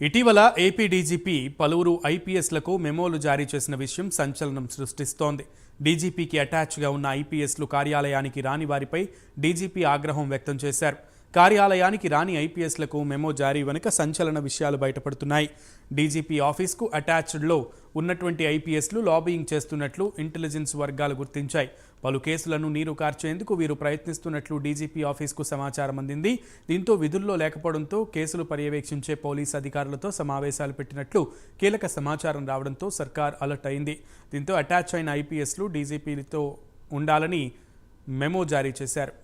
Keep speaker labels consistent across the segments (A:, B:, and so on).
A: ఇటీవల AP DGP పలువురు ఐపీఎస్లకు మెమోలు జారీ చేసిన విషయం సంచలనం సృష్టిస్తోంది. డీజీపీకి అటాచ్గా ఉన్న ఐపీఎస్లు కార్యాలయానికి రాని వారిపై డీజీపీ ఆగ్రహం వ్యక్తం చేశారు. కార్యాలయానికి రాని ఐపీఎస్లకు మెమో జారీ వెనుక సంచలన విషయాలు బయటపడుతున్నాయి. డీజీపీ ఆఫీస్కు అటాచ్డ్లో ఉన్నటువంటి ఐపీఎస్లు లాబియింగ్ చేస్తున్నట్లు ఇంటెలిజెన్స్ వర్గాలు గుర్తించాయి. పలు కేసులను నీరు కార్చేందుకు వీరు ప్రయత్నిస్తున్నట్లు డీజీపీ ఆఫీస్కు సమాచారం అందింది. దీంతో విధుల్లో లేకపోవడంతో కేసులు పర్యవేక్షించే పోలీసు అధికారులతో సమావేశాలు పెట్టినట్లు కీలక సమాచారం రావడంతో సర్కార్ అలర్ట్ అయింది. దీంతో అటాచ్ అయిన ఐపీఎస్లు డీజీపీతో ఉండాలని మెమో జారీ చేశారు.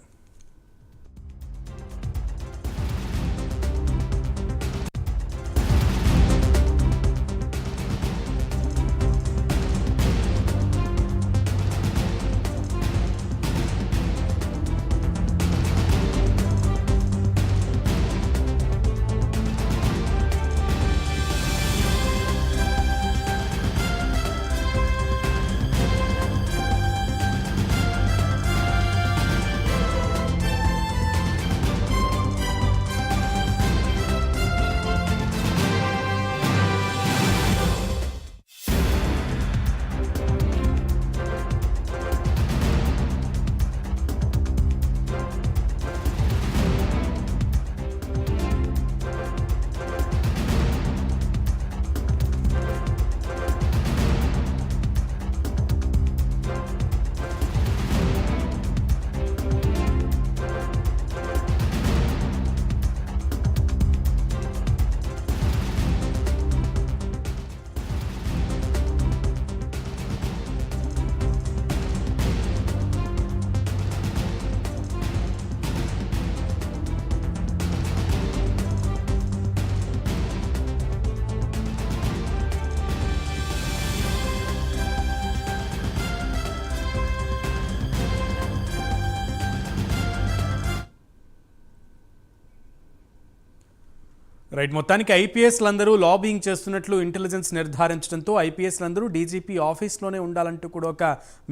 A: మొత్తానికి ఐపీఎస్లందరూ లాబింగ్ చేస్తున్నట్లు ఇంటెలిజెన్స్ నిర్ధారించడంతో ఐపీఎస్లందరూ డీజీపీ ఆఫీస్లోనే ఉండాలంటూ కూడా ఒక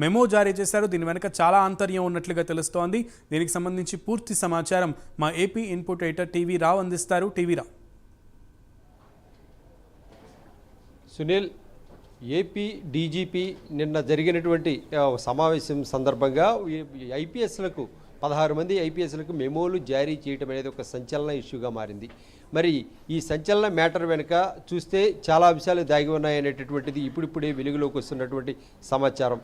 A: మెమో జారీ చేశారు. దీని వెనుక చాలా ఆంతర్యం ఉన్నట్లుగా తెలుస్తోంది. దీనికి సంబంధించి పూర్తి సమాచారం మా ఏపీ ఇన్పుట్ ఎడిటర్ టీవీ రావు అందిస్తారు. టీవీ రావు.
B: సునీల్, ఏపీ డీజీపీ నిన్న జరిగినటువంటి సమావేశం సందర్భంగా ఐపీఎస్లకు 16 మంది ఐపీఎస్లకు మెమోలు జారీ చేయడం అనేది ఒక సంచలన ఇష్యూగా మారింది. మరి ఈ సంచలన మ్యాటర్ వెనుక చూస్తే చాలా అంశాలు దాగి ఉన్నాయనేటటువంటిది ఇప్పుడిప్పుడే వెలుగులోకి వస్తున్నటువంటి సమాచారం.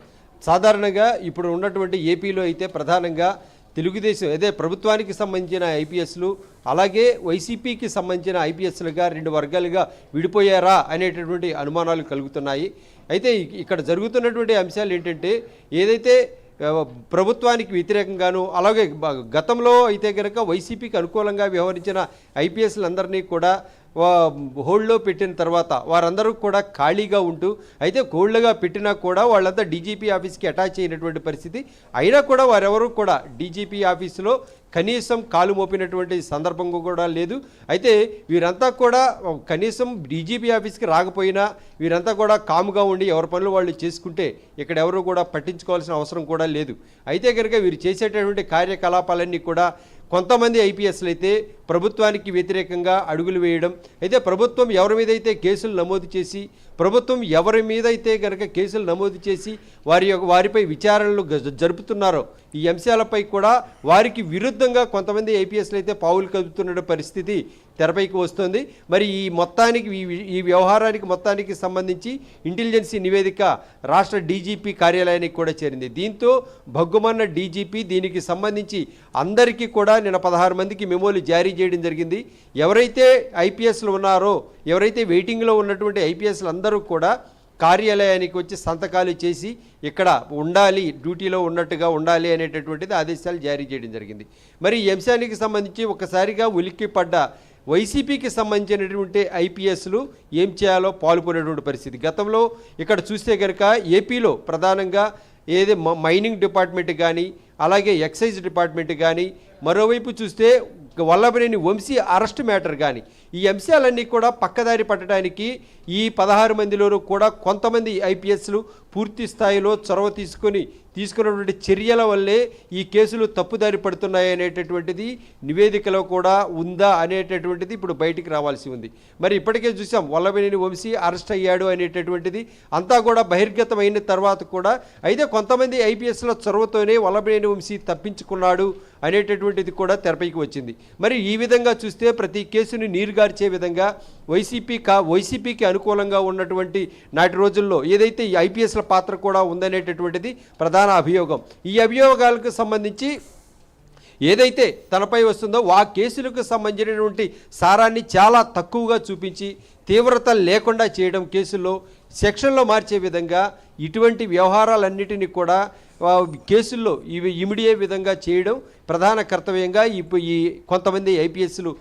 B: సాధారణంగా ఇప్పుడు ఉన్నటువంటి ఏపీలో అయితే ప్రధానంగా తెలుగుదేశం అదే ప్రభుత్వానికి సంబంధించిన ఐపీఎస్లు అలాగే వైసీపీకి సంబంధించిన ఐపీఎస్లుగా 2 వర్గాలుగా విడిపోయారా అనేటటువంటి అనుమానాలు కలుగుతున్నాయి. అయితే ఇక్కడ జరుగుతున్నటువంటి అంశాలు ఏంటంటే ఏదైతే ప్రభుత్వానికి వ్యతిరేకంగాను అలాగే గతంలో అయితే కనుక వైసీపీకి అనుకూలంగా వ్యవహరించిన ఐపీఎస్లందరినీ కూడా హోల్డ్లో పెట్టిన తర్వాత వారందరూ కూడా ఖాళీగా ఉంటూ అయితే హోల్డ్గా పెట్టినా కూడా వాళ్ళంతా డీజీపీ ఆఫీస్కి అటాచ్ అయినటువంటి పరిస్థితి. అయినా కూడా వారెవరూ కూడా డీజీపీ ఆఫీసులో కనీసం కాలు మోపినటువంటి సందర్భం కూడా లేదు. అయితే వీరంతా కూడా కనీసం డీజీపీ ఆఫీస్కి రాకపోయినా వీరంతా కూడా కాముగా ఉండి ఎవరి పనులు వాళ్ళు చేసుకుంటే ఇక్కడ ఎవరు కూడా పట్టించుకోవాల్సిన అవసరం కూడా లేదు. అయితే కనుక వీరు చేసేటటువంటి కార్యకలాపాలన్నీ కూడా కొంతమంది ఐపీఎస్లు అయితే ప్రభుత్వానికి వ్యతిరేకంగా అడుగులు వేయడం, అయితే ప్రభుత్వం ఎవరి మీద అయితే కేసులు నమోదు చేసి ప్రభుత్వం ఎవరి మీద అయితే కనుక కేసులు నమోదు చేసి వారిపై విచారణలు జరుపుతున్నారో ఈ అంశాలపై కూడా వారికి విరుద్ధంగా కొంతమంది ఐపీఎస్లు అయితే పావులు కదుపుతున్న పరిస్థితి తెరపైకి వస్తుంది. మరి ఈ వ్యవహారానికి మొత్తానికి సంబంధించి ఇంటెలిజెన్సీ నివేదిక రాష్ట్ర డీజీపీ కార్యాలయానికి కూడా చేరింది. దీంతో భగ్గుమన్న డీజీపీ దీనికి సంబంధించి అందరికీ కూడా నిన్న 16 మందికి మెమోలు జారీ చేయడం జరిగింది. ఎవరైతే ఐపీఎస్లు ఉన్నారో ఎవరైతే వెయిటింగ్లో ఉన్నటువంటి ఐపీఎస్లు అందరూ కూడా కార్యాలయానికి వచ్చి సంతకాలు చేసి ఇక్కడ ఉండాలి, డ్యూటీలో ఉన్నట్టుగా ఉండాలి అనేటటువంటిది ఆదేశాలు జారీ చేయడం జరిగింది. మరి ఈ అంశానికి సంబంధించి ఒకసారిగా ఉలిక్కిపడ్డ వైసీపీకి సంబంధించినటువంటి ఐపీఎస్లు ఏం చేయాలో పాల్గొనేటువంటి పరిస్థితి. గతంలో ఇక్కడ చూస్తే కనుక ఏపీలో ప్రధానంగా మైనింగ్ డిపార్ట్మెంట్ కానీ అలాగే ఎక్సైజ్ డిపార్ట్మెంట్ కానీ మరోవైపు చూస్తే వల్లభనేని వంశీ అరెస్ట్ మ్యాటర్ కానీ ఈ అంశాలన్నీ కూడా పక్కదారి పట్టడానికి ఈ 16 మందిలోనూ కూడా కొంతమంది ఐపీఎస్లు పూర్తి స్థాయిలో చొరవ తీసుకున్నటువంటి చర్యల వల్లే ఈ కేసులు తప్పుదారి పడుతున్నాయి అనేటటువంటిది నివేదికలో కూడా ఉందా అనేటటువంటిది ఇప్పుడు బయటికి రావాల్సి ఉంది. మరి ఇప్పటికే చూసాం వల్లభనేని వంశీ అరెస్ట్ అయ్యాడు అనేటటువంటిది అంతా కూడా బహిర్గతమైన తర్వాత కూడా అయితే కొంతమంది ఐపీఎస్ల చొరవతోనే వల్లభనేని వంశీ తప్పించుకున్నాడు అనేటటువంటిది కూడా తెరపైకి వచ్చింది. మరి ఈ విధంగా చూస్తే ప్రతి కేసుని నీరుగార్చే విధంగా వైసీపీకి అనుకూలంగా ఉన్నటువంటి నాటి రోజుల్లో ఏదైతే ఈ ఐపీఎస్ల పాత్ర కూడా ఉందనేటటువంటిది ప్రధాన అభియోగం. ఈ అభియోగాలకు సంబంధించి ఏదైతే తనపై వస్తుందో ఆ కేసులకు సంబంధించినటువంటి సారాన్ని చాలా తక్కువగా చూపించి తీవ్రత లేకుండా చేయడం, కేసుల్లో సెక్షన్లో మార్చే విధంగా ఇటువంటి వ్యవహారాలన్నిటినీ కూడా కేసుల్లో ఇవి ఇమిడియే విధంగా చేయడం ప్రధాన కర్తవ్యంగా ఈ కొంతమంది ఐపీఎస్లు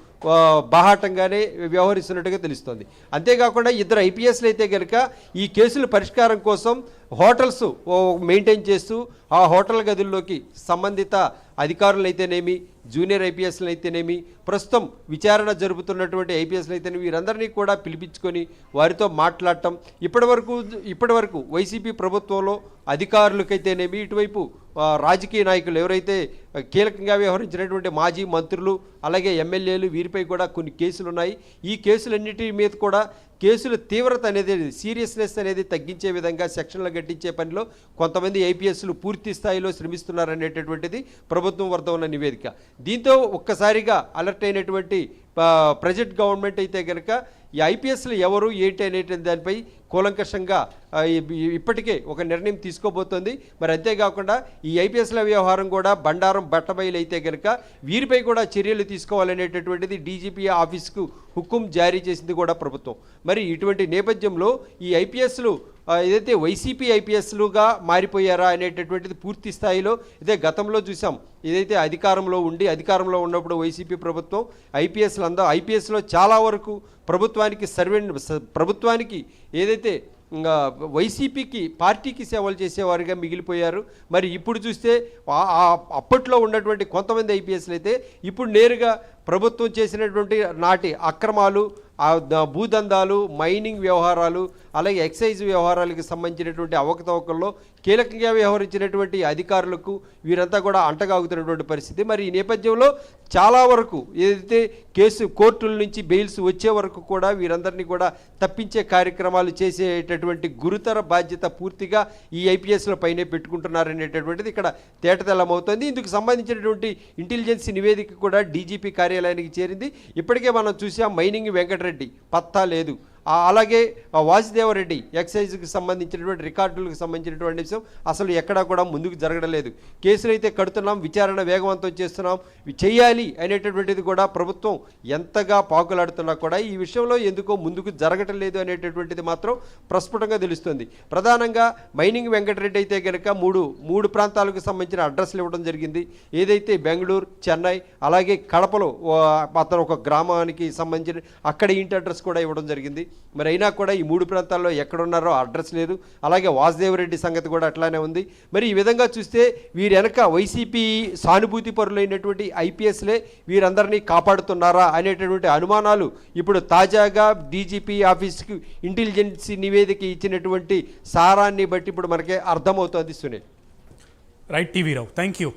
B: బాహాటంగానే వ్యవహరిస్తున్నట్టుగా తెలుస్తోంది. అంతేకాకుండా ఇద్దరు ఐపీఎస్లు అయితే కనుక ఈ కేసుల పరిష్కారం కోసం హోటల్స్ మెయింటైన్ చేస్తూ ఆ హోటల్ గదుల్లోకి సంబంధిత అధికారులైతేనేమి, జూనియర్ ఐపీఎస్లు అయితేనేమి, ప్రస్తుతం విచారణ జరుపుతున్నటువంటి ఐపీఎస్లు అయితేనేమి వీరందరినీ కూడా పిలిపించుకొని వారితో మాట్లాడటం ఇప్పటివరకు వైసీపీ ప్రభుత్వంలో అధికారులకైతేనేమి, ఇటువైపు రాజకీయ నాయకులు ఎవరైతే కీలకంగా వ్యవహరించినటువంటి మాజీ మంత్రులు అలాగే ఎమ్మెల్యేలు వీరిపై కూడా కొన్ని కేసులు ఉన్నాయి. ఈ కేసులన్నిటి మీద కూడా కేసుల తీవ్రత అనేది, సీరియస్నెస్ అనేది తగ్గించే విధంగా సెక్షన్లు గట్టించే పనిలో కొంతమంది ఐపీఎస్లు పూర్తి స్థాయిలో శ్రమిస్తున్నారనేటటువంటిది ప్రభుత్వం వద్ద ఉన్న నివేదిక. దీంతో ఒక్కసారిగా అలర్ట్ అయినటువంటి ప్రజెంట్ గవర్నమెంట్ అయితే కనుక ఈ ఐపీఎస్లు ఎవరు ఏంటి అనేటువంటి దానిపై కూలంకషంగా ఇప్పటికే ఒక నిర్ణయం తీసుకోబోతోంది. మరి అంతేకాకుండా ఈ ఐపీఎస్ల వ్యవహారం కూడా బండారం బట్టబయలు అయితే కనుక వీరిపై కూడా చర్యలు తీసుకోవాలనేటటువంటిది డీజీపీ ఆఫీస్కు హుకుం జారీ చేసింది కూడా ప్రభుత్వం. మరి ఇటువంటి నేపథ్యంలో ఈ ఐపీఎస్లు ఏదైతే వైసీపీ ఐపీఎస్లుగా మారిపోయారా అనేటటువంటిది పూర్తి స్థాయిలో ఇదే గతంలో చూసాం. ఏదైతే అధికారంలో ఉన్నప్పుడు వైసీపీ ప్రభుత్వం ఐపీఎస్లో చాలా వరకు ప్రభుత్వానికి ఏదైతే వైసీపీకి పార్టీకి సేవలు చేసేవారుగా మిగిలిపోయారు. మరి ఇప్పుడు చూస్తే అప్పట్లో ఉన్నటువంటి కొంతమంది ఐపీఎస్లు అయితే ఇప్పుడు నేరుగా ప్రభుత్వం చేసినటువంటి నాటి అక్రమాలు, భూదందాలు, మైనింగ్ వ్యవహారాలు అలాగే ఎక్సైజ్ వ్యవహారాలకు సంబంధించినటువంటి అవకతవకల్లో కీలకంగా వ్యవహరించినటువంటి అధికారులకు వీరంతా కూడా అంటగాగుతున్నటువంటి పరిస్థితి. మరి ఈ నేపథ్యంలో చాలా వరకు ఏదైతే కోర్టుల నుంచి బెయిల్స్ వచ్చే వరకు కూడా వీరందరినీ కూడా తప్పించే కార్యక్రమాలు చేసేటటువంటి గురుతర బాధ్యత పూర్తిగా ఈ ఐపీఎస్ల పైనే పెట్టుకుంటున్నారనేటటువంటిది ఇక్కడ తేటతెల్లమవుతోంది. ఇందుకు సంబంధించినటువంటి ఇంటెలిజెన్స్ నివేదిక కూడా డీజీపీ కార్యాలయానికి చేరింది. ఇప్పటికే మనం చూసాం మైనింగ్ వెంకటరెడ్డి పత్తా లేదు, అలాగే వాసుదేవరెడ్డి ఎక్సైజ్కి సంబంధించినటువంటి రికార్డులకు సంబంధించినటువంటి విషయం అసలు ఎక్కడా కూడా ముందుకు జరగడం లేదు. కేసులు అయితే కడుతున్నాం, విచారణ వేగవంతం చేస్తున్నాం, చేయాలి అనేటటువంటిది కూడా ప్రభుత్వం ఎంతగా పాకులాడుతున్నా కూడా ఈ విషయంలో ఎందుకో ముందుకు జరగటం లేదు అనేటటువంటిది మాత్రం ప్రస్ఫుటంగా తెలుస్తుంది. ప్రధానంగా మైనింగ్ వెంకటరెడ్డి అయితే కనుక మూడు ప్రాంతాలకు సంబంధించిన అడ్రస్లు ఇవ్వడం జరిగింది. ఏదైతే బెంగళూరు, చెన్నై అలాగే కడపలో అతను ఒక గ్రామానికి సంబంధించిన అక్కడ ఇంటి అడ్రస్ కూడా ఇవ్వడం జరిగింది. మరి అయినా కూడా ఈ మూడు ప్రాంతాల్లో ఎక్కడున్నారో అడ్రస్ లేదు. అలాగే వాసుదేవరెడ్డి సంగతి కూడా అట్లానే ఉంది. మరి ఈ విధంగా చూస్తే వీరి వెనక వైసీపీ సానుభూతి పరులైనటువంటి ఐపీఎస్లే వీరందరినీ కాపాడుతున్నారా అనేటటువంటి అనుమానాలు ఇప్పుడు తాజాగా డీజీపీ ఆఫీస్కి ఇంటెలిజెన్స్ నివేదిక ఇచ్చినటువంటి సారాన్ని బట్టి ఇప్పుడు మనకి అర్థమవుతోంది. Sunil.
A: Right TV Rao, thank you.